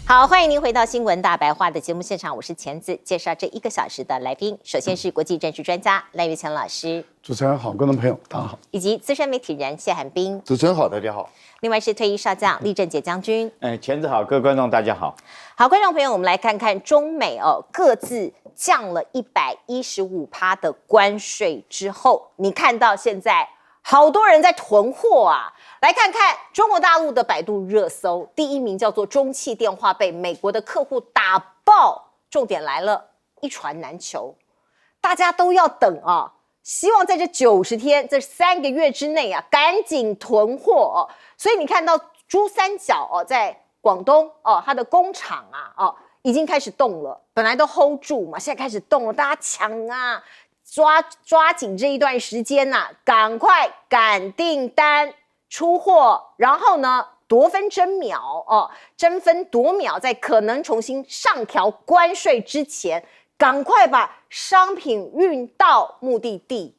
好，欢迎您回到新闻大白话的节目现场，我是钱子，介绍这1个小时的来宾。首先是国际政治专家赖岳强老师，主持人好，观众朋友大家好，以及资深媒体人谢寒冰，主持人好，大家好。另外是退役少将厉正杰将军。钱子好，各位观众大家好。好，观众朋友，我们来看看中美各自降了115%的关税之后，你看到现在好多人在囤货啊。来看看中国大陆的百度热搜，第1名叫做中汽电话被美国的客户打爆，重点来了，一船难求，大家都要等啊，希望在这90天、这3个月之内啊，赶紧囤货所以你看到珠三角在广东它的工厂啊已经开始动了，本来都 hold 住嘛，现在开始动了，大家抢啊，抓紧这一段时间赶快赶订单。出货，然后呢，夺分争秒争分夺秒，在可能重新上调关税之前，赶快把商品运到目的地。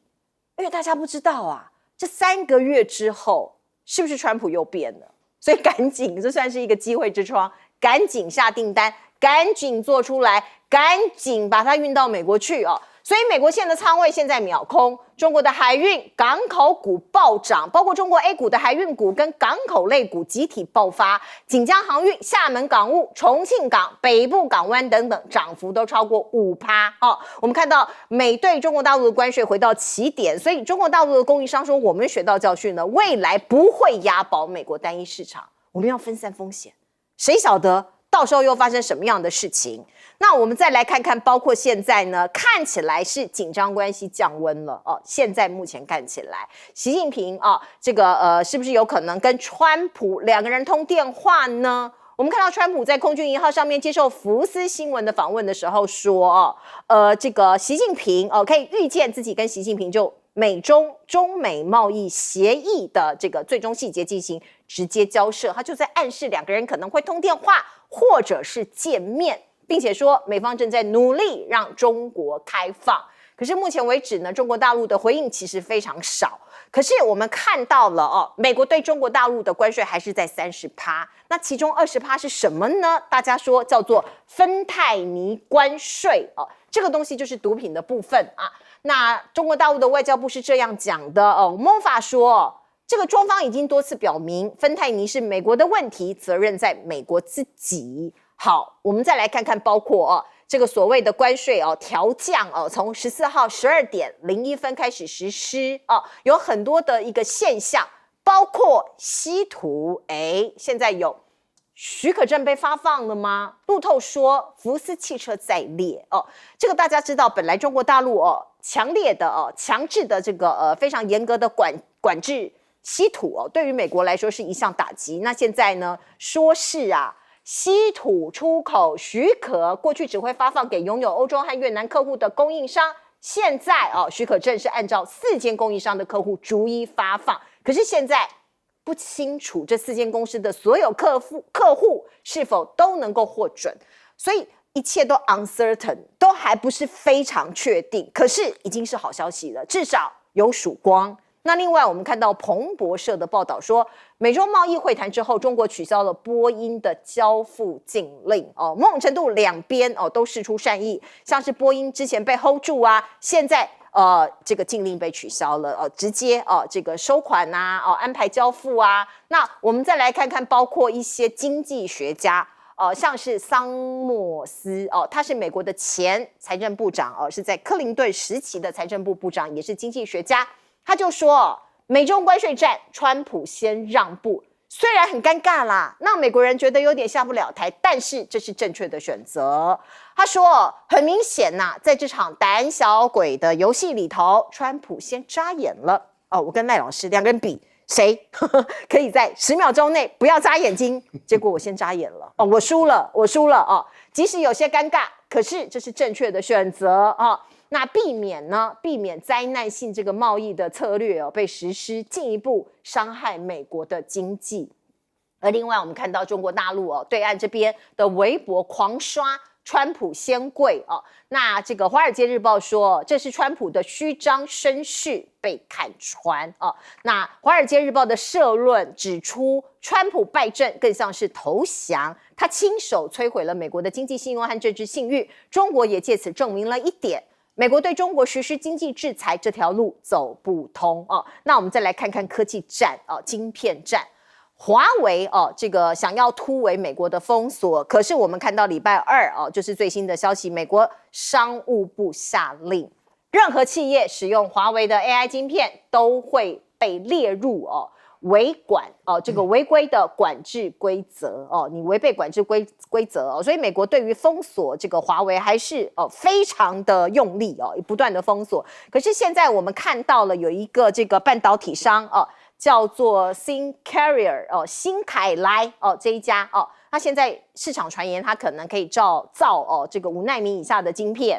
因为大家不知道这3个月之后，是不是川普又变了？所以赶紧，这算是一个机会之窗，赶紧下订单，赶紧做出来，赶紧把它运到美国去所以美国线的仓位现在秒空，中国的海运、港口股暴涨，包括中国 A 股的海运股跟港口类股集体爆发，锦江航运、厦门港务、重庆港、北部港湾等等涨幅都超过5%我们看到美对中国大陆的关税回到起点，所以中国大陆的供应商说，我们学到教训了，未来不会押宝美国单一市场，我们要分散风险，谁晓得到时候又发生什么样的事情？那我们再来看看，包括现在呢，看起来是紧张关系降温了现在目前看起来，习近平这个是不是有可能跟川普2个人通电话呢？我们看到川普在空军1号上面接受福斯新闻的访问的时候说这个习近平可以预见自己跟习近平就中美贸易协议的这个最终细节进行直接交涉，他就在暗示2个人可能会通电话或者是见面，并且说美方正在努力让中国开放。可是目前为止呢，中国大陆的回应其实非常少。可是我们看到了美国对中国大陆的关税还是在30%，那其中20%是什么呢？大家说叫做芬太尼关税这个东西就是毒品的部分那中国大陆的外交部是这样讲的MOFA 说这个中方已经多次表明，芬太尼是美国的问题，责任在美国自己。好，我们再来看看，包括这个所谓的关税调降从14号12点01分开始实施有很多的一个现象，包括稀土，现在有许可证被发放了吗？路透说福斯汽车在列这个大家知道，本来中国大陆强烈的强制的这个非常严格的管制稀土对于美国来说是一项打击。那现在呢，说是稀土出口许可过去只会发放给拥有欧洲和越南客户的供应商，现在许可证是按照4间供应商的客户逐一发放。可是现在不清楚这4间公司的所有客户是否都能够获准，所以一切都 uncertain， 都还不是非常确定。可是已经是好消息了，至少有曙光。那另外我们看到彭博社的报道说，美中贸易会谈之后，中国取消了波音的交付禁令某种程度2边都释出善意，像是波音之前被 hold 住现在这个禁令被取消了直接这个收款安排交付那我们再来看看，包括一些经济学家像是桑莫斯他是美国的前财政部长是在克林顿时期的财政部部长，也是经济学家。他就说美中关税战，川普先让步，虽然很尴尬啦，让美国人觉得有点下不了台，但是这是正确的选择。他说很明显在这场胆小鬼的游戏里头，川普先眨眼了我跟赖老师2个人比谁可以在10秒钟内不要眨眼睛，结果我先眨眼了我输了即使有些尴尬，可是这是正确的选择那避免灾难性这个贸易的策略被实施，进一步伤害美国的经济。而另外我们看到中国大陆对岸这边的微博狂刷川普先跪哦。那这个《华尔街日报》说，这是川普的虚张声势被看穿哦。那《华尔街日报》的社论指出，川普败阵更像是投降，他亲手摧毁了美国的经济信用和政治信誉。中国也借此证明了一点。美国对中国实施经济制裁这条路走不通哦。那我们再来看看科技战哦，晶片战。华为哦，这个想要突围美国的封锁，可是我们看到礼拜二哦，就是最新的消息，美国商务部下令，任何企业使用华为的 AI 晶片都会被列入哦违管哦这个违规的管制规则哦，你违背管制规则哦，所以美国对于封锁这个华为还是非常的用力哦，不断的封锁。可是现在我们看到了有一个这个半导体商哦。叫做 SynCarrier 哦，新凯莱哦这一家哦，它现在市场传言它可能可以造这个5奈米以下的晶片，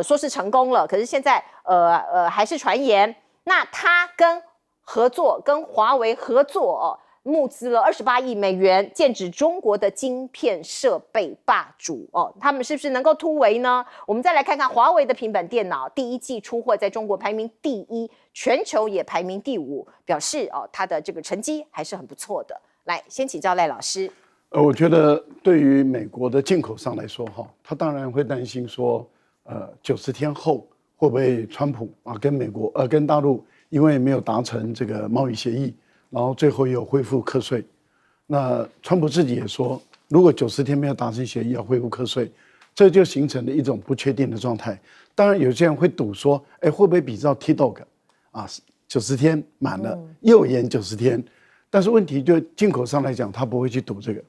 说是成功了，可是现在还是传言。那它跟华为合作哦，募资了28亿美元，剑指中国的晶片设备霸主哦，他们是不是能够突围呢？我们再来看看华为的平板电脑，第一季出货在中国排名第1，全球也排名第5，表示哦，它的这个成绩还是很不错的。来，先请教赖老师。我觉得对于美国的进口商来说，他当然会担心说，90天后会不会川普跟大陆因为没有达成这个贸易协议。然后最后又恢复课税，那川普自己也说，如果90天没有达成协议，要恢复课税，这就形成了一种不确定的状态。当然有些人会赌说，会不会比照 T-Dog 啊，90天满了又延90天？但是问题就进口商来讲，他不会去赌这个，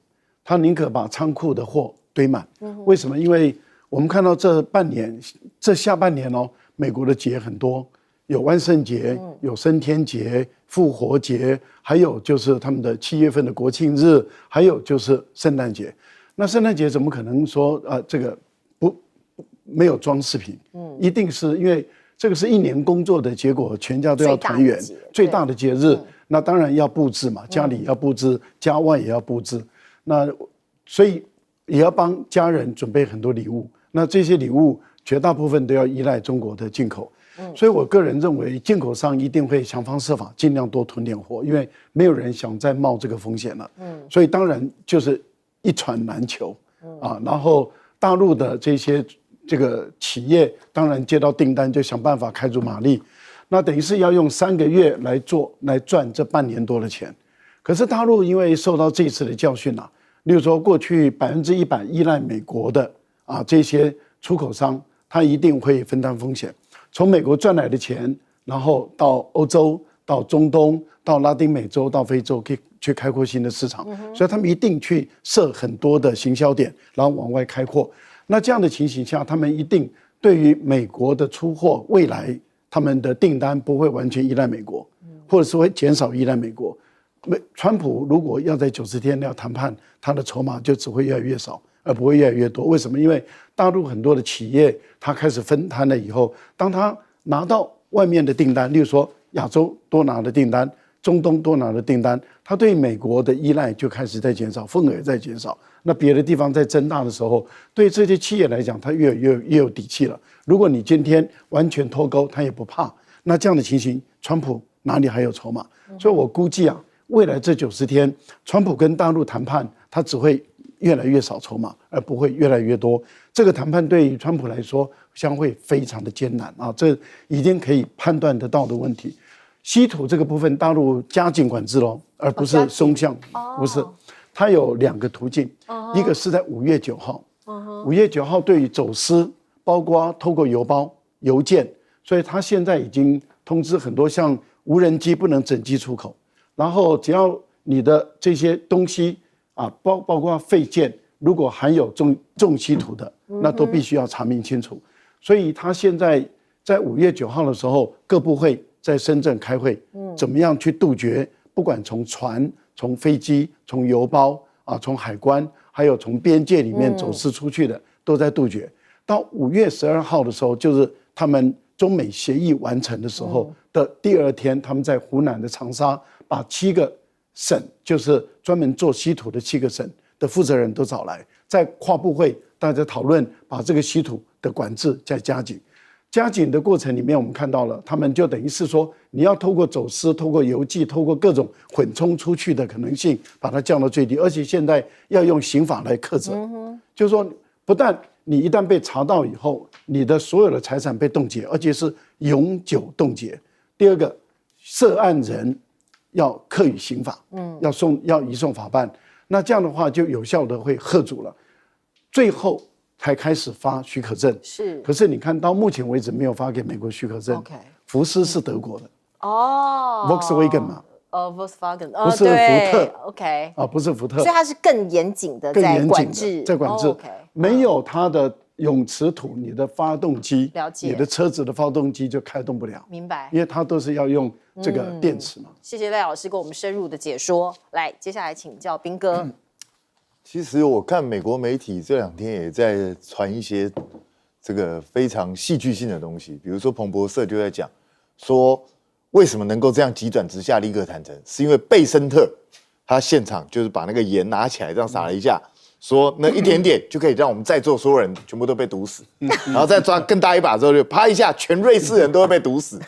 他宁可把仓库的货堆满。为什么？因为我们看到这下半年哦，美国的节很多。有万圣节，有升天节、复活节，还有就是他们的7月份的国庆日，还有就是圣诞节。那圣诞节怎么可能说这个没有装饰品？一定是因为这个是1年工作的结果，全家都要团圆，最大的节日，那当然要布置嘛，家里要布置，家外也要布置。那所以也要帮家人准备很多礼物。那这些礼物绝大部分都要依赖中国的进口。所以我个人认为，进口商一定会想方设法，尽量多囤点货，因为没有人想再冒这个风险了。所以当然就是一船难求啊。然后大陆的这个企业，当然接到订单就想办法开足马力，那等于是要用3个月来赚这半年多的钱。可是大陆因为受到这次的教训啊，例如说过去100%依赖美国的这些出口商，他一定会分担风险。从美国赚来的钱，然后到欧洲、到中东、到拉丁美洲、到非洲，可以去开阔新的市场。所以他们一定去设很多的行销点，然后往外开阔。那这样的情形下，他们一定对于美国的出货，未来他们的订单不会完全依赖美国，或者是会减少依赖美国。川普如果要在90天要谈判，他的筹码就只会越来越少，而不会越来越多。为什么？因为大陆很多的企业，他开始分摊了以后，当他拿到外面的订单，例如说亚洲多拿的订单，中东多拿的订单，他对美国的依赖就开始在减少，份额也在减少。那别的地方在增大的时候，对这些企业来讲，他越有底气了。如果你今天完全脱钩，他也不怕。那这样的情形，川普哪里还有筹码？所以我估计未来这90天，川普跟大陆谈判，他只会越来越少筹码，而不会越来越多。这个谈判对于川普来说将会非常的艰难这已经可以判断得到的问题。稀土这个部分，大陆加紧管制咯，而不是松降，不是。它有2个途径，一个是在5月9号，5月9号对于走私，包括透过邮件，所以他现在已经通知很多，像无人机不能整机出口。然后只要你的这些东西包括废件，如果含有重稀土的，那都必须要查明清楚。所以他现在在5月9号的时候，各部会在深圳开会，怎么样去杜绝，不管从船、从飞机、从邮包从海关，还有从边界里面走私出去的，都在杜绝。到5月12号的时候，就是他们中美协议完成的时候的第2天，他们在湖南的长沙把7个省，就是专门做稀土的7个省的负责人都找来，在跨部会大家讨论把这个稀土的管制再加紧。加紧的过程里面，我们看到了，他们就等于是说，你要透过走私、透过邮寄、透过各种混充出去的可能性，把它降到最低。而且现在要用刑法来克制，就是说，不但你一旦被查到以后，你的所有的财产被冻结，而且是永久冻结。第二个，涉案人要课予刑法，要移送法办。那这样的话，就有效的会吓阻了。最后才开始发许可证，可是你看到目前为止没有发给美国许可证。福斯是德国的，Volkswagen 嘛，Volkswagen 不是福特，OK， 不是福特，所以它是更严谨的在管制，没有它的永磁土，你的发动机，了解，你的车子的发动机就开动不了，明白？因为它都是要用这个电池嘛。谢谢赖老师给我们深入的解说，来，接下来请教彬哥。其实我看美国媒体这2天也在传一些这个非常戏剧性的东西，比如说彭博社就在讲说，为什么能够这样急转直下立刻谈成，是因为贝森特他现场就是把那个盐拿起来这样撒了一下，说那一点点就可以让我们在座所有人全部都被毒死，然后再抓更大一把之后就啪一下，全瑞士人都会被毒死，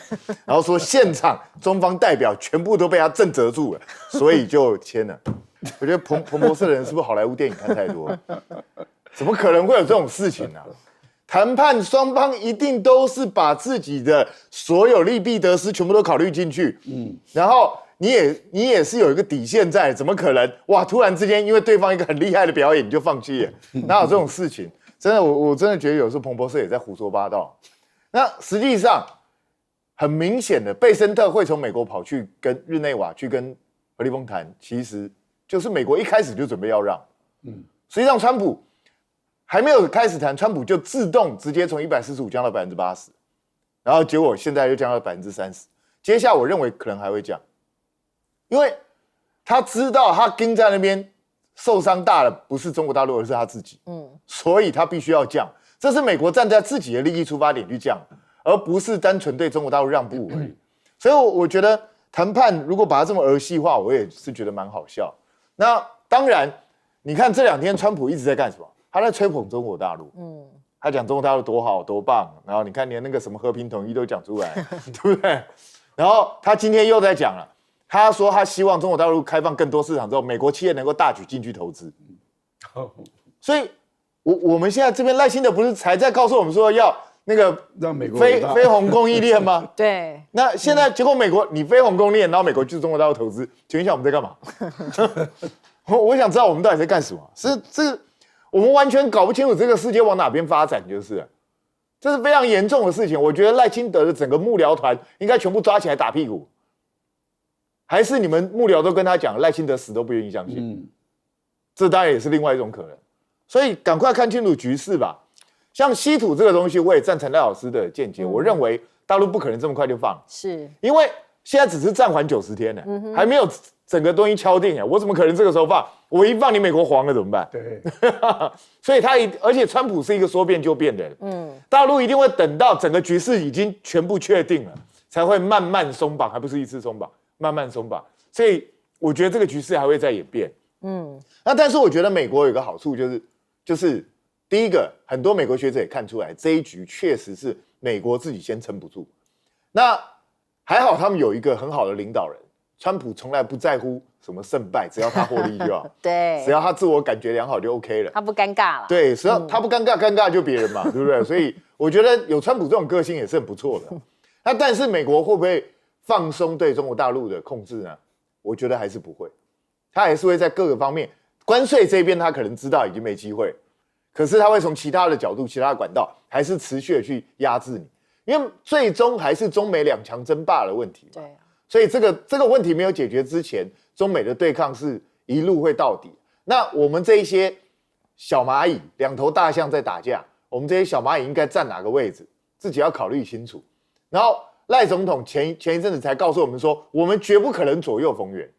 然后说现场中方代表全部都被他震慑住了，所以就签了。我觉得彭博社的人是不是好莱坞电影看太多了？怎么可能会有这种事情呢？谈判双方一定都是把自己的所有利弊得失全部都考虑进去，然后你也是有一个底线在，怎么可能哇？突然之间因为对方一个很厉害的表演你就放弃了？哪有这种事情？真的，我真的觉得有时候彭博社也在胡说八道。那实际上很明显的，贝森特会从美国跑去跟日内瓦去跟何立峰谈，其实就是美国一开始就准备要让，实际上川普还没有开始谈，川普就自动直接从145降到80%，然后结果现在又降到30%，接下来我认为可能还会降，因为他知道他盯在那边受伤大了，不是中国大陆，而是他自己，所以他必须要降，这是美国站在自己的利益出发点去降，而不是单纯对中国大陆让步而已。所以我觉得谈判如果把它这么儿戏化，我也是觉得蛮好笑。那当然，你看这2天川普一直在干什么？他在吹捧中国大陆，他讲中国大陆多好多棒，然后你看连那个什么和平统一都讲出来，对不对？然后他今天又在讲了，他说他希望中国大陆开放更多市场之后，美国企业能够大举进去投资。所以我们现在这边赖清德不是才在告诉我们说要那个让美国非红供应链吗？对。那现在结果美国你非红供应链，然后美国去中国大陆投资，请问一下我们在干嘛？我想知道我们到底在干什么？是我们完全搞不清楚这个世界往哪边发展，就是了，这是非常严重的事情。我觉得赖清德的整个幕僚团应该全部抓起来打屁股，还是你们幕僚都跟他讲赖清德死都不愿意相信？这当然也是另外一种可能。所以赶快看清楚局势吧。像稀土这个东西，我也赞成赖老师的见解。我认为大陆不可能这么快就放，是因为现在只是暂缓90天呢，还没有整个东西敲定我怎么可能这个时候放？我一放你美国黄了怎么办？对，所以而且川普是一个说变就变的人，大陆一定会等到整个局势已经全部确定了，才会慢慢松绑，还不是一次松绑，慢慢松绑。所以我觉得这个局势还会再演变。那但是我觉得美国有个好处就是第一个，很多美国学者也看出来这一局确实是美国自己先撑不住。那还好他们有一个很好的领导人，川普从来不在乎什么胜败，只要他获利就好。对，只要他自我感觉良好就 OK 了，他不尴尬了。对，只要他不尴尬，尴尬就别人嘛，对不对？所以我觉得有川普这种个性也是很不错的。那但是美国会不会放松对中国大陆的控制呢？我觉得还是不会，他还是会在各个方面，关税这边他可能知道已经没机会，可是他会从其他的角度、其他的管道，还是持续的去压制你，因为最终还是中美两强争霸的问题。对，所以这个问题没有解决之前，中美的对抗是一路会到底。那我们这一些小蚂蚁，两头大象在打架，我们这些小蚂蚁应该站哪个位置，自己要考虑清楚。然后赖总统前一阵子才告诉我们说，我们绝不可能左右逢源。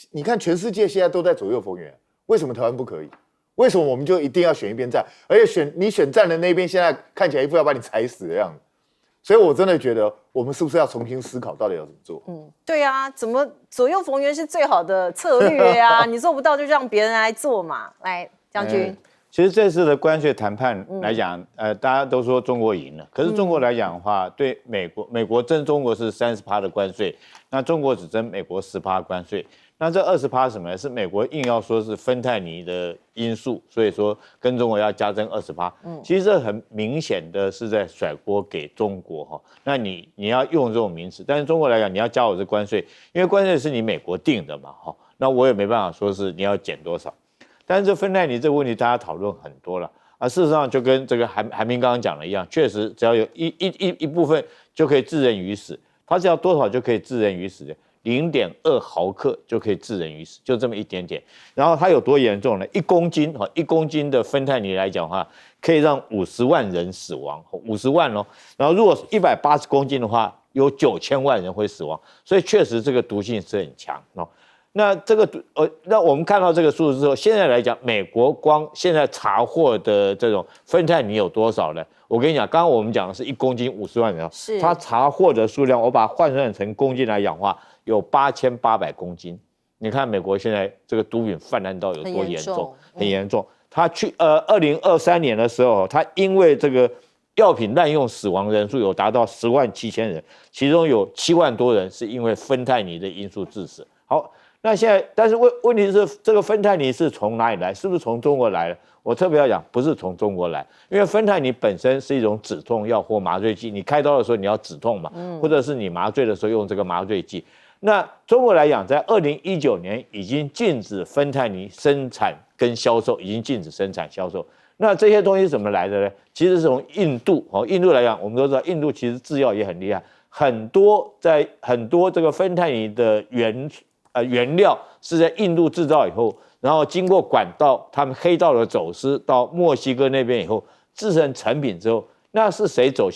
你看全世界现在都在左右逢源，为什么台湾不可以？为什么我们就一定要选一边站？而且你选站的那边，现在看起来一副要把你踩死的样子。所以我真的觉得，我们是不是要重新思考，到底要怎么做？对啊，怎么左右逢源是最好的策略啊？你做不到就让别人来做嘛。来，将军，其实这次的关税谈判来讲，大家都说中国赢了，可是中国来讲的话，对美国征中国是30%的关税，那中国只征美国10%关税。那这20%是什么呢？是美国硬要说是芬太尼的因素，所以说跟中国要加征20%。其实这很明显的是在甩锅给中国哈。那你要用这种名词，但是中国来讲，你要加我这关税，因为关税是你美国定的嘛哈。那我也没办法说是你要减多少。但是这芬太尼这个问题，大家讨论很多了啊。事实上就跟这个韩明刚刚讲的一样，确实只要有一部分就可以致人于死，它只要多少就可以致人于死的。0.2毫克就可以致人于死，就这么一点点。然后它有多严重呢？1公斤的芬太尼来讲的话，可以让50万人死亡，50万哦。然后如果180公斤的话，有9000万人会死亡。所以确实这个毒性是很强哦。那这个那我们看到这个数字之后，现在来讲，美国光现在查获的这种芬太尼有多少呢？我跟你讲，刚刚我们讲的是1公斤50万人，是它查获的数量，我把它换算成公斤来讲的话，有8800公斤。你看美国现在这个毒品泛滥到有多严重，很严重。他去2023年的时候，他因为这个药品滥用死亡人数有达到107000人，其中有7万多人是因为芬太尼的因素致死。好，那现在但是问题是这个芬太尼是从哪里来？是不是从中国来的？我特别要讲，不是从中国来，因为芬太尼本身是一种止痛药或麻醉剂，你开刀的时候你要止痛嘛，或者是你麻醉的时候用这个麻醉剂。那中国来讲，在2019年已经禁止芬太尼生产跟销售，已经禁止生产销售。那这些东西怎么来的呢？其实是从印度印度来讲，我们都知道印度其实制药也很厉害，很多这个芬太尼的原料是在印度制造以后，然后经过管道，他们黑道的走私到墨西哥那边以后，制成成品之后，那是谁走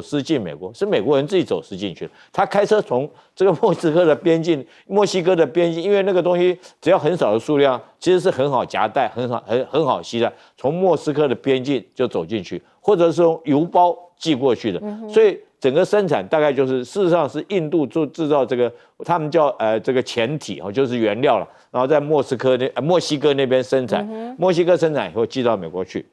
私进美国？是美国人自己走私进去的。他开车从这个墨西哥的边境，因为那个东西只要很少的数量，其实是很好夹带，很好携带，从莫斯科的边境就走进去，或者是用邮包寄过去的。所以整个生产大概就是事实上是印度制造这个，他们叫这个前体就是原料了，然后在墨西哥那边生产，墨西哥生产以后寄到美国去。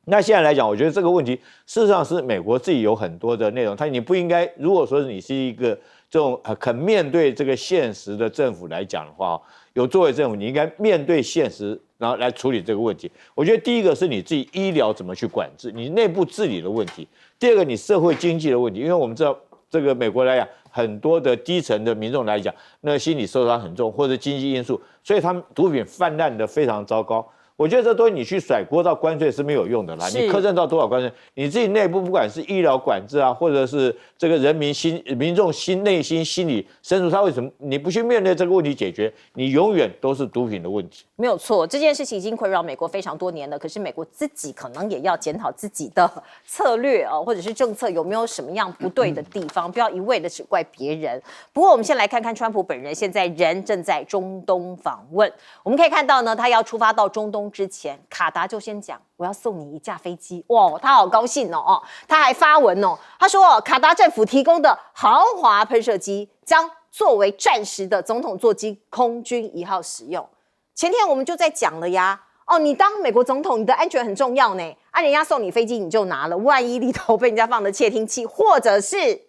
那现在来讲，我觉得这个问题事实上是美国自己有很多的内容，你不应该，如果说你是一个这种肯面对这个现实的政府来讲的话，有作为政府，你应该面对现实，然后来处理这个问题。我觉得第一个是你自己医疗怎么去管制，你内部治理的问题；第二个你社会经济的问题，因为我们知道这个美国来讲，很多的低层的民众来讲，那个心理受伤很重，或者经济因素，所以他们毒品泛滥的非常糟糕。我觉得这东西你去甩锅到关税是没有用的啦，你课征到多少关税，你自己内部不管是医疗管制啊，或者是这个民众内心心理深处，他为什么你不去面对这个问题解决，你永远都是毒品的问题。没有错，这件事情已经困扰美国非常多年了，可是美国自己可能也要检讨自己的策略或者是政策有没有什么样不对的地方，不要一味的只怪别人。不过我们先来看看川普本人，现在人正在中东访问，我们可以看到呢，他要出发到中东之前，卡达就先讲我要送你一架飞机，哇，他好高兴哦，他还发文哦，他说卡达政府提供的豪华喷射机将作为战时的总统座机空军1号使用。前天我们就在讲了呀，你当美国总统，你的安全很重要呢，人家送你飞机你就拿了，万一里头被人家放的窃听器，或者是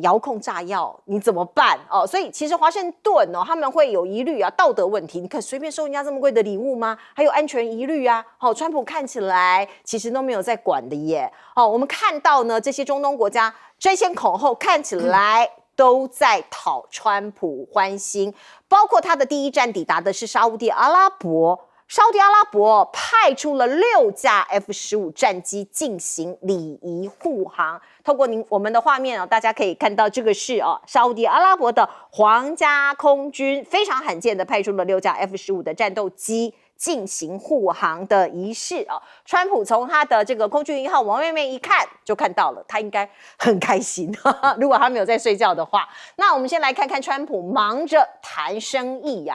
遥控炸药你怎么办所以其实华盛顿他们会有疑虑啊，道德问题，你可随便收人家这么贵的礼物吗？还有安全疑虑啊。川普看起来其实都没有在管的耶。我们看到呢，这些中东国家争先恐后，看起来都在讨川普欢心，包括他的第一站抵达的是沙烏地阿拉伯。沙烏地阿拉伯派出了6架 F-15战机进行礼仪护航。透过我们的画面大家可以看到，这个是沙烏地阿拉伯的皇家空军非常罕见的派出了6架 F-15的战斗机进行护航的仪式川普从他的这个空军1号往外面一看，就看到了，他应该很开心如果他没有在睡觉的话。那我们先来看看川普忙着谈生意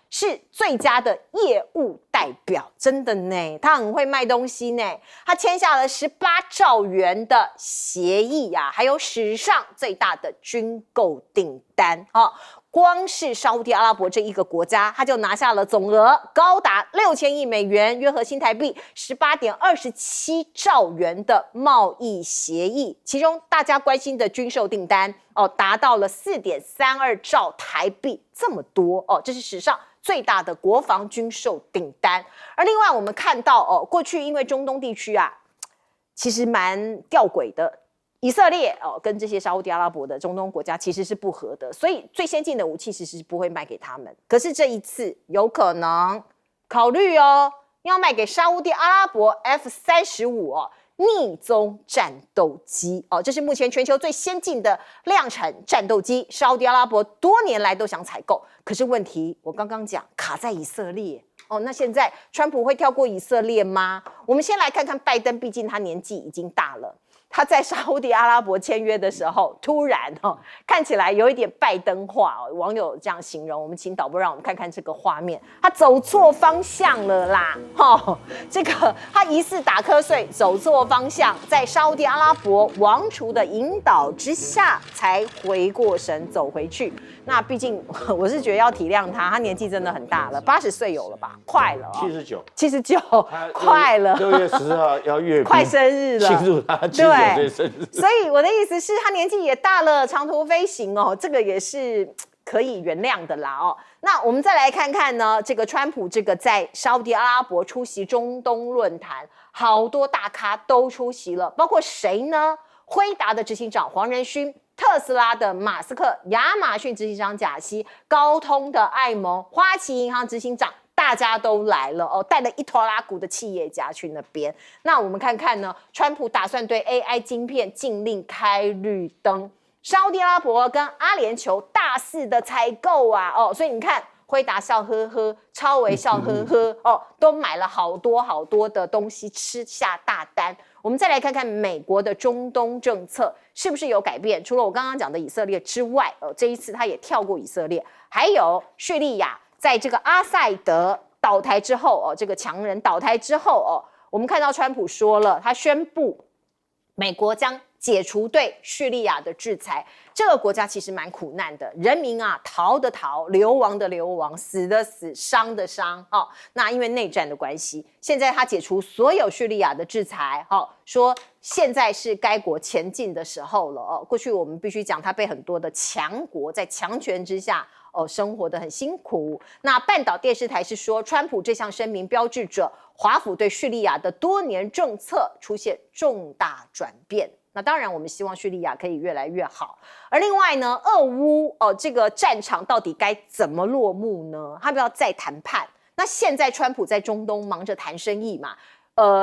是最佳的业务代表，真的呢，他很会卖东西呢。他签下了18兆元的协议啊，还有史上最大的军购订单啊。光是沙烏地阿拉伯这一个国家，他就拿下了总额高达6000亿美元，约合新台币18.27兆元的贸易协议。其中大家关心的军售订单达到了4.32兆台币，这么多这是史上最大的国防军售订单。而另外我们看到过去因为中东地区啊，其实蛮吊诡的。以色列跟这些沙烏地阿拉伯的中东国家其实是不合的，所以最先进的武器其实不会卖给他们。可是这一次有可能考虑要卖给沙烏地阿拉伯 F-35逆踪战斗机这是目前全球最先进的量产战斗机，沙烏地阿拉伯多年来都想采购，可是问题我刚刚讲卡在以色列那现在川普会跳过以色列吗？我们先来看看拜登，毕竟他年纪已经大了。他在沙烏地阿拉伯签约的时候，突然看起来有一点拜登化网友这样形容。我们请导播让我们看看这个画面，他走错方向了啦！这个他疑似打瞌睡，走错方向，在沙烏地阿拉伯王储的引导之下，才回过神走回去。那毕竟我是觉得要体谅他，他年纪真的很大了，80岁有了吧，快了79，快了。6月14号要阅兵，快生日了，庆祝他79岁生日。所以我的意思是，他年纪也大了，长途飞行这个也是可以原谅的啦那我们再来看看呢，这个川普这个在沙烏地阿拉伯出席中东论坛，好多大咖都出席了，包括谁呢？辉达的执行长黄仁勋。特斯拉的马斯克、亚马逊执行长贾西、高通的艾蒙、花旗银行执行长，大家都来了带了一拖拉股的企业家去那边。那我们看看呢，川普打算对 AI 晶片禁令开绿灯，沙烏地阿拉伯跟阿联酋大肆的采购啊所以你看。辉达笑呵呵，超微笑呵呵都买了好多好多的东西，吃下大单。我们再来看看美国的中东政策是不是有改变？除了我刚刚讲的以色列之外这一次他也跳过以色列，还有叙利亚，在这个阿塞德倒台之后这个强人倒台之后我们看到川普说了，他宣布美国将解除对叙利亚的制裁。这个国家其实蛮苦难的，人民啊逃的逃，流亡的流亡，死的死，伤的伤那因为内战的关系，现在他解除所有叙利亚的制裁说现在是该国前进的时候了过去我们必须讲，他被很多的强国在强权之下生活得很辛苦。那半岛电视台是说，川普这项声明标志着华府对叙利亚的多年政策出现重大转变。那当然我们希望叙利亚可以越来越好。而另外呢，俄乌这个战场到底该怎么落幕呢？他们要再谈判。那现在川普在中东忙着谈生意嘛，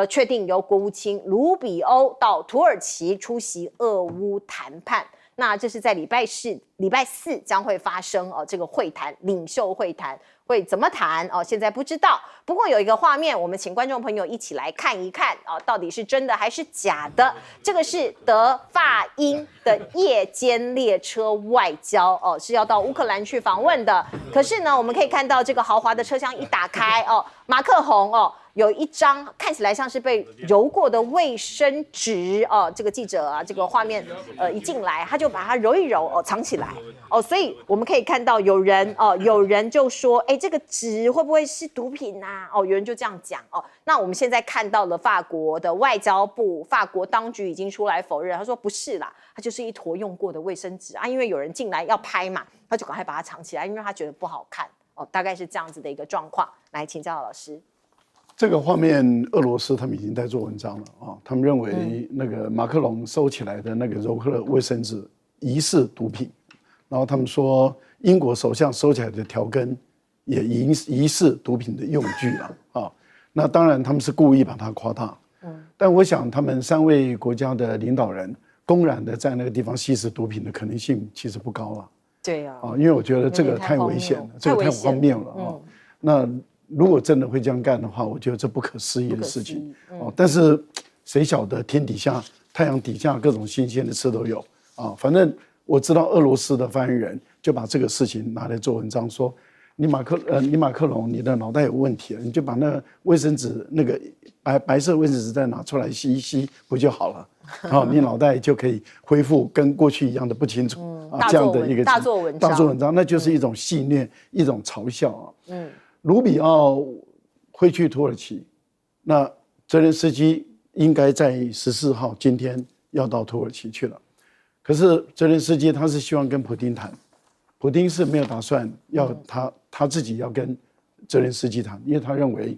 确定由国务卿卢比欧到土耳其出席俄乌谈判。那这是在礼拜四将会发生这个会谈，领袖会谈会怎么谈现在不知道。不过有一个画面，我们请观众朋友一起来看一看到底是真的还是假的。这个是德法英的夜间列车外交是要到乌克兰去访问的。可是呢，我们可以看到这个豪华的车厢一打开马克宏有一张看起来像是被揉过的卫生纸这个记者啊，这个画面一进来，他就把它揉一揉藏起来所以我们可以看到有人就说，这个纸会不会是毒品啊？有人就这样讲那我们现在看到了法国的外交部，法国当局已经出来否认，他说不是啦，它就是一坨用过的卫生纸因为有人进来要拍嘛，他就赶快把它藏起来，因为他觉得不好看大概是这样子的一个状况。来请教老师。这个画面，俄罗斯他们已经在做文章了他们认为那个马克龙收起来的那个柔克的卫生纸疑似毒品，然后他们说英国首相收起来的条根也疑似毒品的用具那当然他们是故意把它夸大，但我想他们3位国家的领导人公然的在那个地方吸食毒品的可能性其实不高了。对啊因为我觉得这个太危险了，这个太荒谬了那如果真的会这样干的话，我觉得这不可思议的事情但是谁晓得天底下太阳底下各种新鲜的事都有反正我知道俄罗斯的发言人就把这个事情拿来做文章说你马克龙，你的脑袋有问题了，你就把那个卫生纸那个白色卫生纸再拿出来吸一吸，不就好了？好，你脑袋就可以恢复跟过去一样的不清楚这样的一个大做文章，那就是一种戏谑，一种嘲笑啊。卢比奥会去土耳其，那泽连斯基应该在14号今天要到土耳其去了，可是泽连斯基他是希望跟普丁谈，普丁是没有打算要他自己要跟泽连斯基谈，因为他认为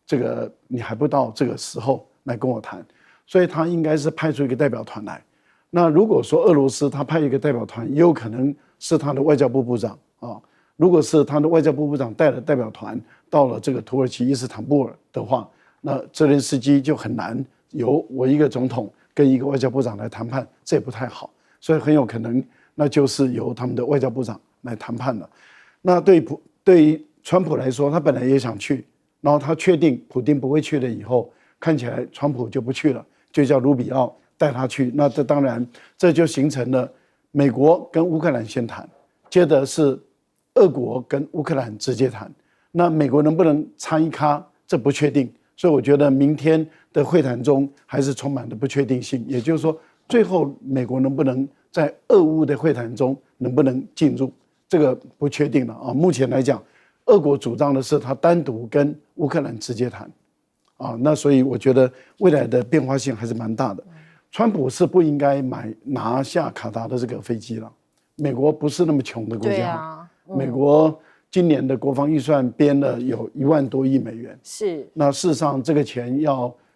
这个你还不到这个时候来跟我谈，所以他应该是派出一个代表团来。那如果说俄罗斯他派一个代表团，也有可能是他的外交部部长啊。如果是他的外交部部长带了代表团到了这个土耳其伊斯坦布尔的话，那泽连斯基就很难由我一个总统跟一个外交部长来谈判，这也不太好，所以很有可能那就是由他们的外交部长来谈判了。那对于川普来说，他本来也想去，然后他确定普丁不会去了以后，看起来川普就不去了，就叫卢比奥带他去。那这当然这就形成了美国跟乌克兰先谈，接着是俄国跟乌克兰直接谈。那美国能不能参一咖，这不确定。所以我觉得明天的会谈中还是充满了不确定性，也就是说，最后美国能不能在俄乌的会谈中能不能进入，这个不确定了啊。目前来讲，俄国主张的是他单独跟乌克兰直接谈，啊，那所以我觉得未来的变化性还是蛮大的。川普是不应该拿下卡达的这个飞机了，美国不是那么穷的国家，美国今年的国防预算编了有1万多亿美元，是。那事实上这个钱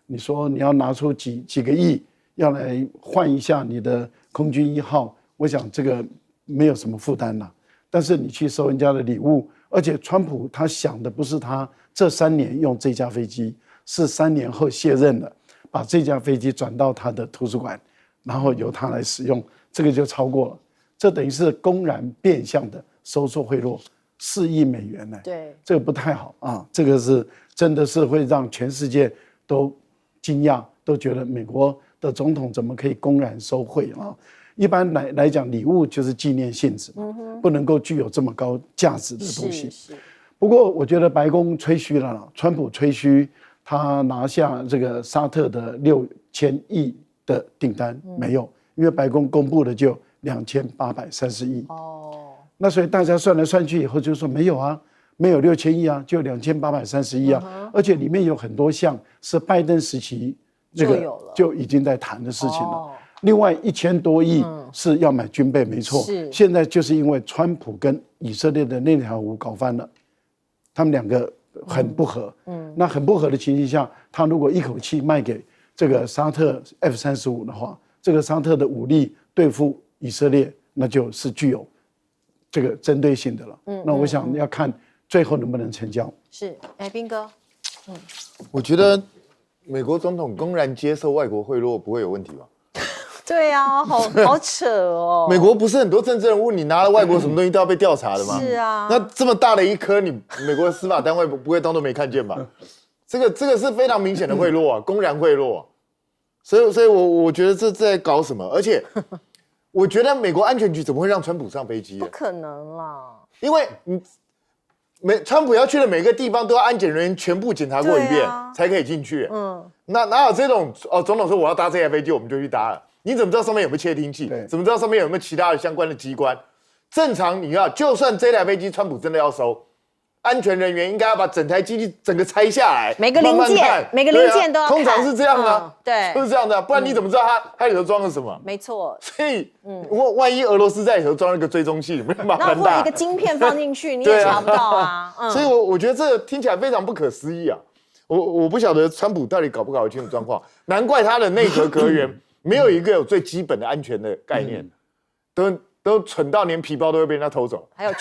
你说你要拿出几个亿，要来换一下你的空军1号，我想这个没有什么负担了。但是你去收人家的礼物，而且川普他想的不是他这3年用这架飞机，是3年后卸任了，把这架飞机转到他的图书馆，然后由他来使用，这个就超过了，这等于是公然变相的收受贿赂4亿美元呢。对，这个不太好啊，这个是真的是会让全世界都惊讶，都觉得美国的总统怎么可以公然收贿啊？一般来讲，礼物就是纪念性质嘛，不能够具有这么高价值的东西。不过我觉得白宫吹嘘了啦，川普吹嘘他拿下这个沙特的6000亿的订单，没有，因为白宫公布的就2830亿。那所以大家算来算去以后就说没有啊，没有6000亿啊，就2830亿啊，而且里面有很多项是拜登时期这个就已经在谈的事情了。另外1000多亿是要买军备，没错，现在就是因为川普跟以色列的那条湖搞翻了，他们2个很不合，那很不合的情形下，他如果一口气卖给这个沙特 F-35的话，这个沙特的武力对付以色列，那就是具有这个针对性的了。那我想要看最后能不能成交。是，彬哥，我觉得美国总统公然接受外国贿赂不会有问题吧？对啊，好扯哦。美国不是很多政治人物，你拿了外国什么东西都要被调查的吗？是啊。那这么大的一颗，你美国的司法单位不会当作没看见吧？这个是非常明显的贿赂啊，公然贿赂啊。所以我觉得这在搞什么？而且我觉得美国安全局怎么会让川普上飞机？不可能啦。因为川普要去的每个地方都要安检人员全部检查过一遍才可以进去。那哪有这种总统说我要搭这台飞机我们就去搭了？你怎么知道上面有没有窃听器？怎么知道上面有没有其他的相关的机关？正常你要，就算这台飞机川普真的要收，安全人员应该要把整台机器整个拆下来，每个零件都要看。通常是这样啊，对，就是这样的，不然你怎么知道它里头装了什么？没错。所以，万一俄罗斯在里头装了个追踪器，麻烦大。然后或者一个晶片放进去，你也查不到啊。所以我觉得这听起来非常不可思议啊！我不晓得川普到底搞不搞得清楚状况，难怪他的内阁阁员没有一个有最基本的安全的概念，都蠢到连皮包都会被人家偷走。还有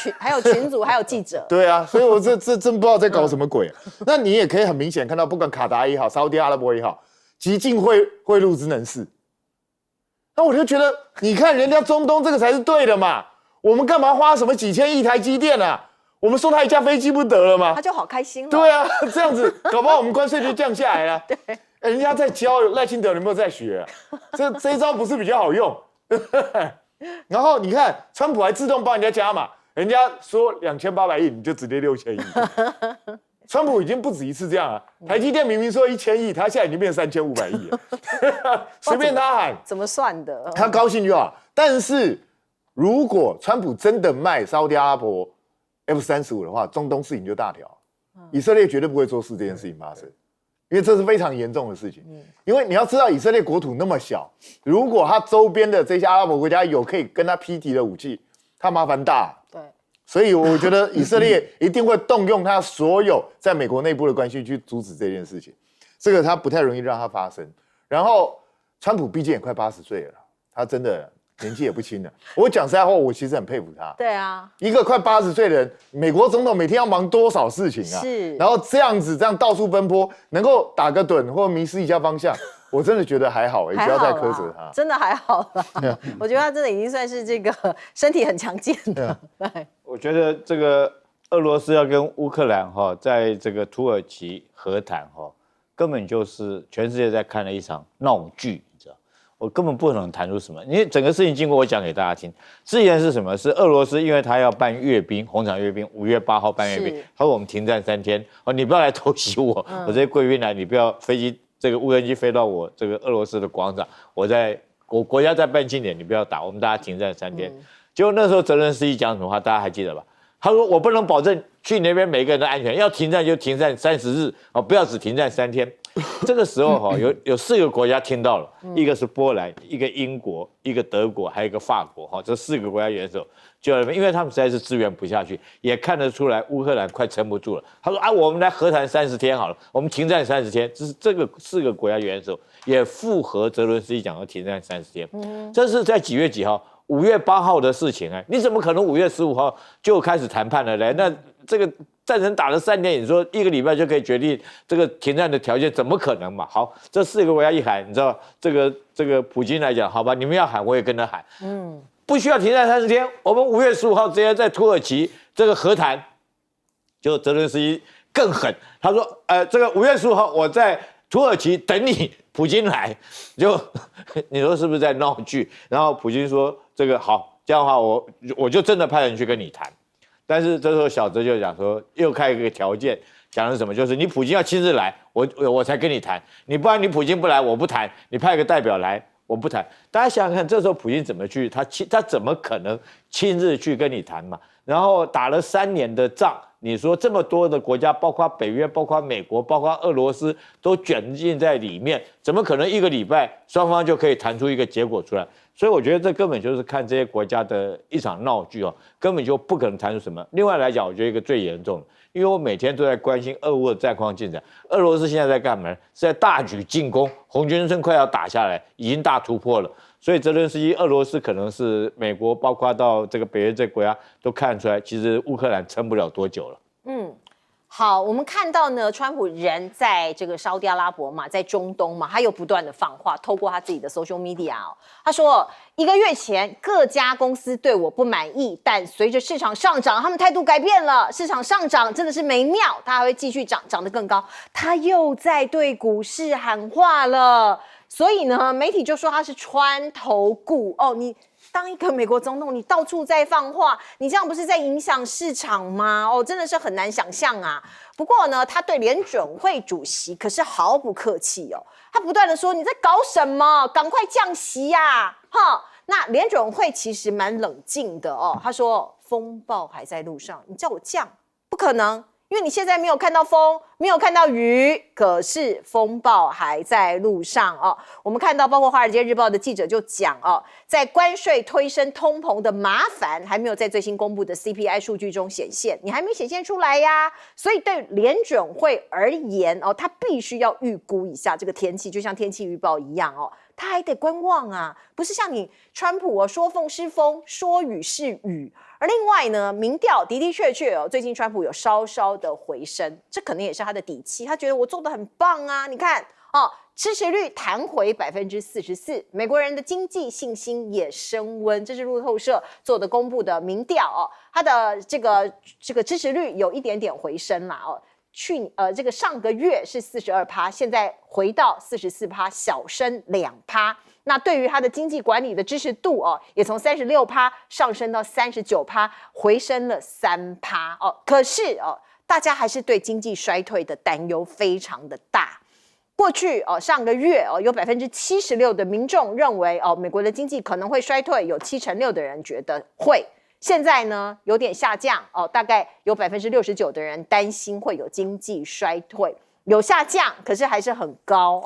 群组，还有记者。对啊，所以我这真不知道在搞什么鬼。那你也可以很明显看到，不管卡达也好，沙烏地阿拉伯也好，极尽贿赂之能事。那我就觉得，你看人家中东这个才是对的嘛，我们干嘛花什么几千亿台积电啊？我们送他一架飞机不得了吗？他就好开心了。对啊，这样子搞不好我们关税就降下来了。对，人家在教，赖清德有没有在学啊？这一招不是比较好用？然后你看，川普还自动帮人家加码，人家说2800亿，你就直接6000亿。川普已经不止一次这样了，台积电明明说1000亿，他现在已经变3500亿了，随便他喊，怎么算的？他高兴就好。但是如果川普真的卖沙特阿拉伯 F-35的话，中东事情就大条，以色列绝对不会做事这件事情发生，因为这是非常严重的事情。因为你要知道，以色列国土那么小，如果他周边的这些阿拉伯国家有可以跟他匹敌的武器，他麻烦大。对。所以我觉得以色列一定会动用他所有在美国内部的关系去阻止这件事情，这个他不太容易让它发生。然后，川普毕竟也快80岁了，他真的年纪也不轻了。我讲实在话，我其实很佩服他。对啊，一个快80岁的人，美国总统每天要忙多少事情啊？是。然后这样到处奔波，能够打个盹或迷失一下方向，我真的觉得还好，也不要再苛责他。真的还好啦，我觉得他真的已经算是这个身体很强健的。对。我觉得这个俄罗斯要跟乌克兰在这个土耳其和谈根本就是全世界在看了一场闹剧，你知道？我根本不可能谈出什么，因为整个事情经过我讲给大家听。事情是什么？是俄罗斯，因为他要办阅兵，红场阅兵，5月8号办阅兵，他说我们停战3天，你不要来偷袭我，我这些贵宾来，你不要飞机这个无人机飞到我这个俄罗斯的广场，我国家在办庆典，你不要打，我们大家停战3天。结果那时候泽伦斯基讲什么话，大家还记得吧？他说：“我不能保证去那边每个人的安全，要停战就停战30日，不要只停战3天。”这个时候有4个国家听到了，一个是波兰，一个英国，一个德国，还有一个法国，这4个国家元首就在那边，因为他们实在是支援不下去，也看得出来乌克兰快撑不住了。他说：“我们来和谈30天好了，我们停战30天。”这个4个国家元首也附和泽伦斯基讲要停战30天。这是在几月几号？5月8号的事情你怎么可能5月15号就开始谈判了嘞？那这个战争打了3年，你说1个礼拜就可以决定这个停战的条件，怎么可能嘛？好，这4个国家一喊，你知道这个普京来讲，好吧，你们要喊我也跟着喊，不需要停战30天，我们5月15号直接在土耳其这个和谈，就泽伦斯基更狠，他说这个5月15号我在土耳其等你，普京来，就你说是不是在闹剧？然后普京说这个好，这样的话我就真的派人去跟你谈。但是这时候小泽就讲说，又开一个条件，讲的是什么？就是你普京要亲自来，我才跟你谈，你不然你普京不来，我不谈，你派一个代表来，我不谈。大家想想看，这时候普京怎么去？他怎么可能亲自去跟你谈嘛？然后打了3年的仗。你说这么多的国家，包括北约、包括美国、包括俄罗斯，都卷进在里面，怎么可能1个礼拜双方就可以谈出一个结果出来？所以我觉得这根本就是看这些国家的一场闹剧根本就不可能谈出什么。另外来讲，我觉得一个最严重的，因为我每天都在关心俄乌的战况进展。俄罗斯现在在干嘛呢？是在大举进攻，红军正快要打下来，已经大突破了。所以泽伦斯基，俄罗斯可能是美国，包括到这个北约这国家都看出来，其实乌克兰撑不了多久了。好，我们看到呢，川普人在这个沙特阿拉伯嘛，在中东嘛，他又不断的放话，透过他自己的 social media 他说1个月前各家公司对我不满意，但随着市场上涨，他们态度改变了，市场上涨真的是没妙，它还会继续涨得更高，他又在对股市喊话了。所以呢，媒体就说他是川头股你当一个美国总统，你到处在放话，你这样不是在影响市场吗？真的是很难想象啊。不过呢，他对联准会主席可是毫不客气他不断的说你在搞什么，赶快降息呀！那联准会其实蛮冷静的他说风暴还在路上，你叫我降不可能。因为你现在没有看到风，没有看到雨，可是风暴还在路上我们看到，包括《华尔街日报》的记者就讲在关税推升通膨的麻烦还没有在最新公布的 CPI 数据中显现，你还没显现出来呀。所以对联准会而言它必须要预估一下这个天气，就像天气预报一样他还得观望啊，不是像你川普说风是风，说雨是雨。而另外呢，民调的的确确最近川普有稍稍的回升，这可能也是他的底气，他觉得我做得很棒啊。你看支持率弹回44%，美国人的经济信心也升温，这是路透社做的公布的民调他的这个支持率有一点点回升啦这个上个月是42%，现在回到44%，小升2%。那对于它的经济管理的支持度也从36%上升到39%，回升了3%可是大家还是对经济衰退的担忧非常的大。过去上个月有76%的民众认为美国的经济可能会衰退，有76%的人觉得会。现在呢有点下降大概有69%的人担心会有经济衰退，有下降，可是还是很高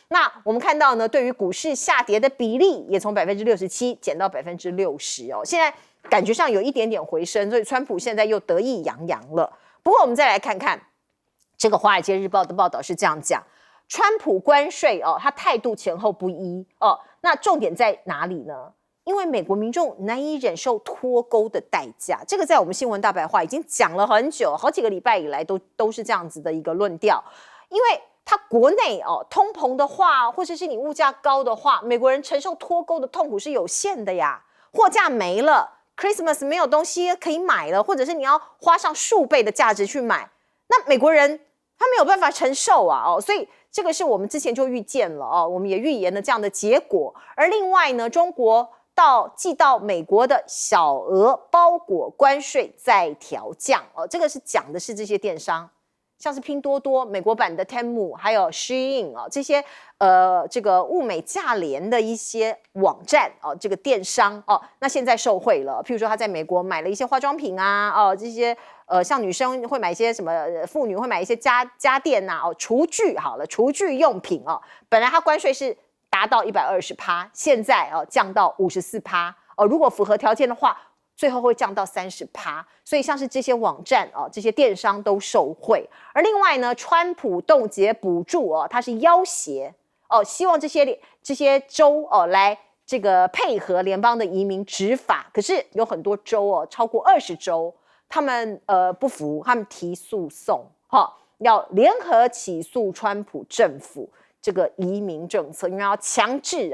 那我们看到呢，对于股市下跌的比例也从67%减到60%现在感觉上有一点点回升，所以川普现在又得意洋洋了。不过我们再来看看这个《华尔街日报》的报道是这样讲，川普关税他态度前后不一那重点在哪里呢？因为美国民众难以忍受脱钩的代价，这个在我们新闻大白话已经讲了很久，好几个礼拜以来都是这样子的一个论调。因为它国内通膨的话，或者是你物价高的话，美国人承受脱钩的痛苦是有限的呀。货架没了 ，Christmas 没有东西可以买了，或者是你要花上数倍的价值去买，那美国人他没有办法承受所以这个是我们之前就预见了我们也预言了这样的结果。而另外呢，中国寄到美国的小额包裹关税再调降这个是讲的是这些电商，像是拼多多、美国版的 Temu 还有 Shein 这些这个物美价廉的一些网站这个电商那现在受惠了。譬如说他在美国买了一些化妆品这些像女生会买一些什么，妇女会买一些家电厨具好了，厨具用品本来它关税是达到120%，现在降到54%如果符合条件的话，最后会降到30%。所以像是这些网站这些电商都受惠。而另外呢，川普冻结补助它是要挟希望这些州来这个配合联邦的移民执法。可是有很多州超过20州，他们不服，他们提诉讼要联合起诉川普政府这个移民政策，因为要强制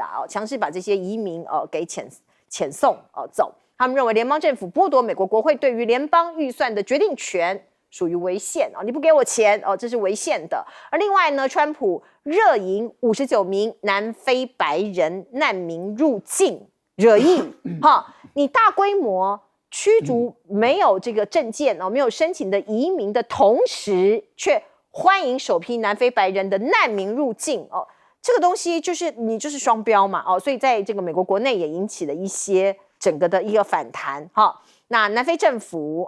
把这些移民给遣送走。他们认为联邦政府剥夺美国国会对于联邦预算的决定权，属于违宪你不给我钱这是违宪的。而另外呢，川普热迎59名南非白人难民入境，惹意你大规模驱逐没有这个证件没有申请的移民的同时，却欢迎首批南非白人的难民入境这个东西就是你就是双标嘛所以在这个美国国内也引起了一些整个的一个反弹那南非政府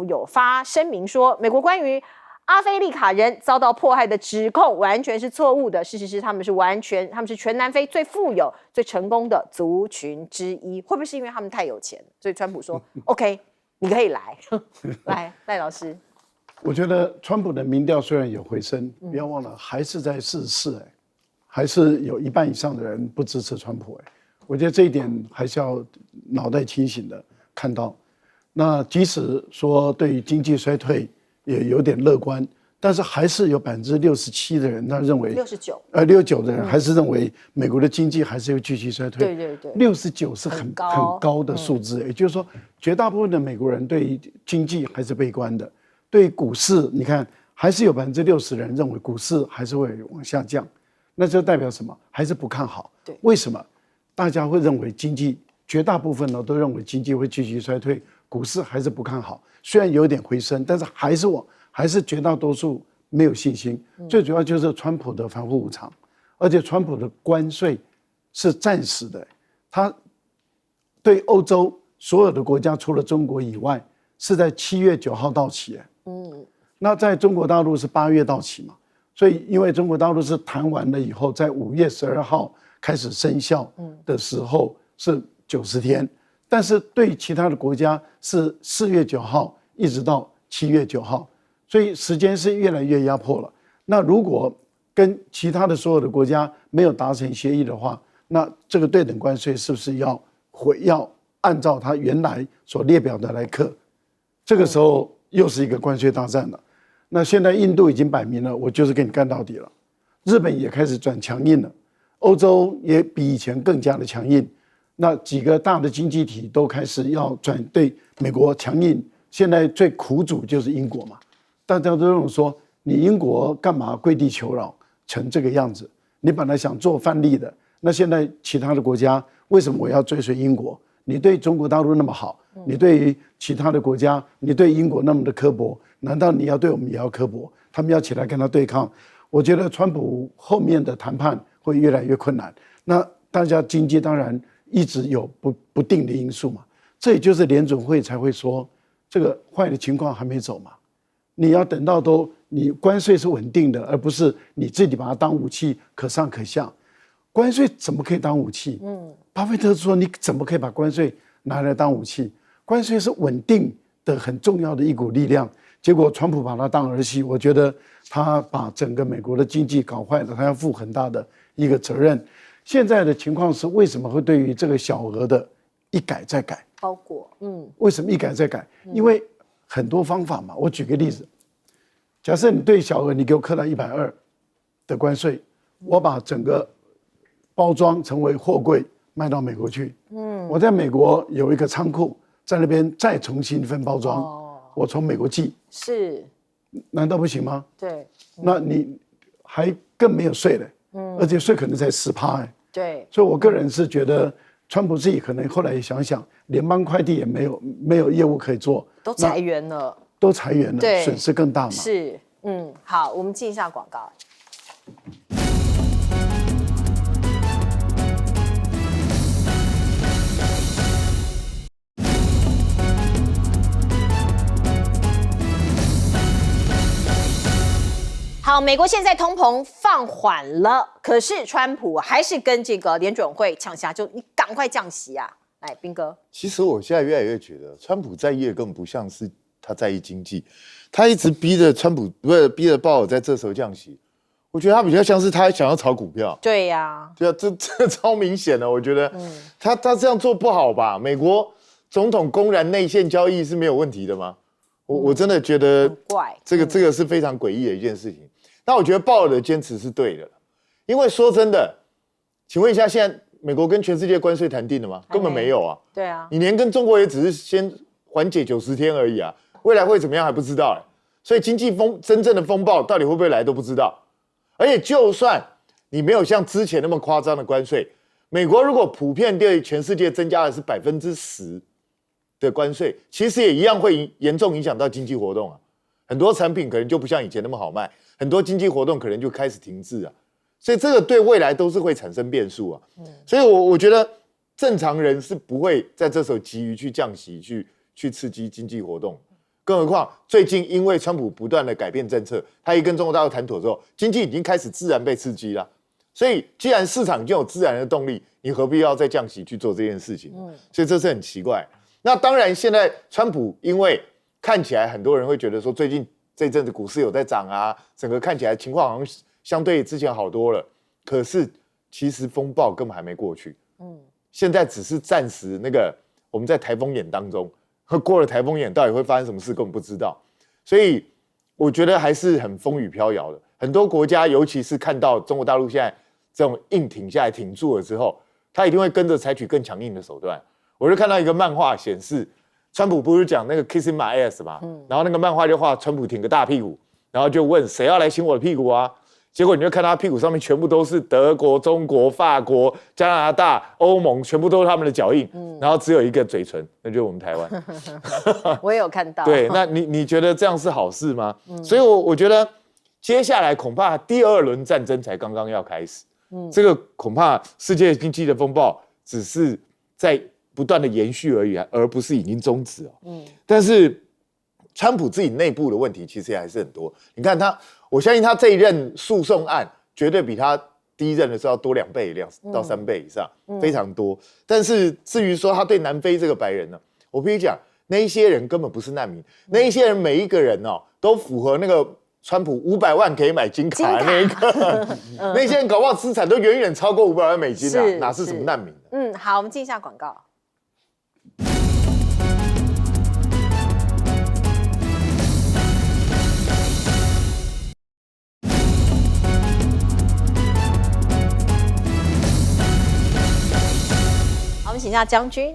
有发声明说，美国关于阿非利卡人遭到迫害的指控完全是错误的，事实是他们是全南非最富有、最成功的族群之一。会不会是因为他们太有钱，所以川普说OK， 你可以来来，赖老师。我觉得川普的民调虽然有回升，不要忘了还是在44还是有1半以上的人不支持川普我觉得这一点还是要脑袋清醒的看到。那即使说对于经济衰退也有点乐观，但是还是有67%的人他认为69%的人还是认为美国的经济还是会继续衰退。对69%是很高的数字也就是说绝大部分的美国人对于经济还是悲观的。对股市你看还是有60%人认为股市还是会往下降，那就代表什么？还是不看好。对，为什么大家会认为经济绝大部分呢都认为经济会继续衰退，股市还是不看好？虽然有点回升，但是还是绝大多数没有信心。最主要就是川普的反复无常，而且川普的关税是暂时的，他对欧洲所有的国家除了中国以外是在7月9号到期那在中国大陆是8月到期嘛，所以因为中国大陆是谈完了以后，在5月12号开始生效的时候是90天，但是对其他的国家是4月9号一直到7月9号，所以时间是越来越压迫了。那如果跟其他的所有的国家没有达成协议的话，那这个对等关税是不是要按照它原来所列表的来课？这个时候又是一个关税大战了。那现在印度已经摆明了，我就是跟你干到底了。日本也开始转强硬了，欧洲也比以前更加的强硬。那几个大的经济体都开始要对美国强硬。现在最苦主就是英国嘛，大家都认为说你英国干嘛跪地求饶成这个样子？你本来想做范例的，那现在其他的国家为什么我要追随英国？你对中国大陆那么好，你对于其他的国家，你对英国那么的刻薄，难道你要对我们也要刻薄？他们要起来跟他对抗，我觉得川普后面的谈判会越来越困难。那大家经济当然一直有不定的因素嘛，这也就是联准会才会说这个坏的情况还没走嘛。你要等到你关税是稳定的，而不是你自己把它当武器可上可下。关税怎么可以当武器？巴菲特说你怎么可以把关税拿来当武器？关税是稳定的很重要的一股力量。结果川普把它当儿戏，我觉得他把整个美国的经济搞坏了，他要负很大的一个责任。现在的情况是，为什么会对于这个小额的一改再改？包裹，为什么一改再改？因为很多方法嘛。我举个例子，假设你对小额你给我课到120的关税，我把整个包装成为货柜卖到美国去，我在美国有一个仓库，在那边再重新分包装，我从美国寄，是，难道不行吗？对，那你还更没有税嘞，而且税可能才10%，对，所以我个人是觉得，川普自己可能后来也想想，联邦快递也没有业务可以做，都裁员了，都裁员了，对，损失更大嘛。是，好，我们进一下广告。好，美国现在通膨放缓了，可是川普还是跟这个联准会呛下，就你赶快降息啊！来，彬哥，其实我现在越来越觉得，川普在意的根本不像是他在意经济，他一直逼着逼着鲍尔在这时候降息，我觉得他比较像是他想要炒股票。对呀，对啊，这超明显的，我觉得他这样做不好吧？美国总统公然内线交易是没有问题的吗？我真的觉得很怪，这个是非常诡异的一件事情。那我觉得鲍尔的坚持是对的，因为说真的，请问一下，现在美国跟全世界关税谈定了吗？根本没有啊。对啊，你连跟中国也只是先缓解90天而已啊，未来会怎么样还不知道所以经济真正的风暴到底会不会来都不知道。而且就算你没有像之前那么夸张的关税，美国如果普遍对全世界增加的是10%的关税，其实也一样会严重影响到经济活动啊。很多产品可能就不像以前那么好卖，很多经济活动可能就开始停滞啊。所以这个对未来都是会产生变数啊。所以我觉得正常人是不会在这时候急于去降息去刺激经济活动。更何况最近因为川普不断的改变政策，他一跟中国大陆谈妥之后，经济已经开始自然被刺激了。所以既然市场已经有自然的动力，你何必要再降息去做这件事情？所以这是很奇怪。那当然现在川普因为看起来很多人会觉得说最近这阵子股市有在涨啊，整个看起来情况好像相对之前好多了。可是其实风暴根本还没过去，现在只是暂时那个我们在台风眼当中，过了台风眼到底会发生什么事根本不知道，所以我觉得还是很风雨飘摇的。很多国家尤其是看到中国大陆现在这种硬挺下来挺住了之后，他一定会跟着采取更强硬的手段。我就看到一个漫画显示，川普不是讲那个 kissing my ass 嘛，然后那个漫画就画川普挺个大屁股，然后就问谁要来亲我的屁股啊？结果你就看他屁股上面全部都是德国、中国、法国、加拿大、欧盟，全部都是他们的脚印，然后只有一个嘴唇，那就是我们台湾。我也有看到。对，那你觉得这样是好事吗？所以我觉得接下来恐怕第2轮战争才刚刚要开始，这个恐怕世界经济的风暴只是在不断的延续而已，而不是已经终止但是川普自己内部的问题其实也还是很多。你看他，我相信他这一任诉讼案绝对比他第一任的时候要多2倍、2到3倍以上，非常多。但是至于说他对南非这个白人呢，我必须讲，那一些人根本不是难民，那一些人每一个人都符合那个川普500万可以买金卡的那一个，那些人搞不好资产都远远超过500万美金啊，哪是什么难民？好，我们进一下广告。我们请下将军。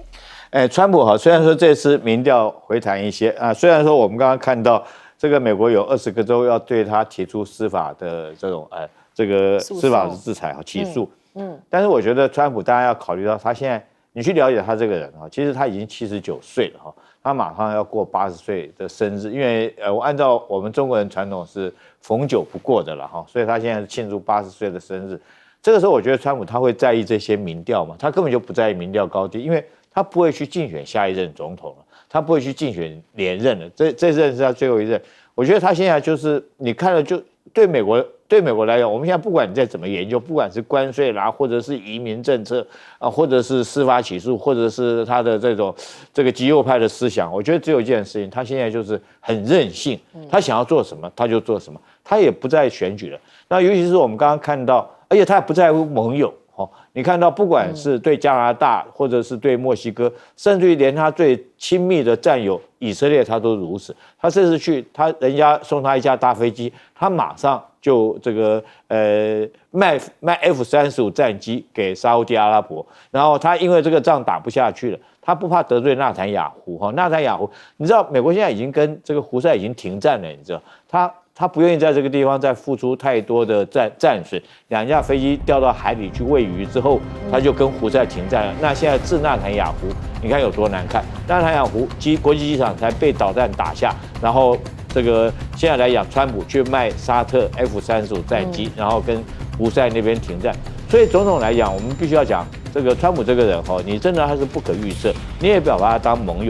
川普好，虽然说这次民调回弹一些啊，虽然说我们刚刚看到这个美国有20个州要对他提出司法的这种这个司法的制裁和起诉。但是我觉得川普大家要考虑到，他现在你去了解他这个人其实他已经79岁了他马上要过80岁的生日，因为我按照我们中国人传统是逢9不过的了所以他现在是庆祝80岁的生日。这个时候我觉得川普他会在意这些民调吗？他根本就不在意民调高低，因为他不会去竞选下一任总统了，他不会去竞选连任了，这任是他最后一任。我觉得他现在就是你看了就对美国来讲，我们现在不管你再怎么研究，不管是关税啦，或者是移民政策或者是司法起诉，或者是他的这个极右派的思想，我觉得只有一件事情，他现在就是很任性，他想要做什么他就做什么，他也不再选举了。那尤其是我们刚刚看到，而且他也不在乎盟友你看到不管是对加拿大，或者是对墨西哥，甚至于连他最亲密的战友以色列，他都如此。他甚至去人家送他一架大飞机，他马上就这个卖 F-35战机给沙烏地阿拉伯，然后他因为这个仗打不下去了，他不怕得罪纳坦雅胡纳坦雅胡，你知道美国现在已经跟这个胡塞已经停战了，你知道他不愿意在这个地方再付出太多的战损，2架飞机掉到海里去喂鱼之后，他就跟胡塞停战了。那现在治纳坦雅胡，你看有多难看？纳坦雅胡国际机场才被导弹打下，然后这个现在来讲，川普去卖沙特 F-35战机，然后跟胡塞那边停战。所以种种来讲，我们必须要讲这个川普这个人你真的他是不可预测，你也不要把他当盟友。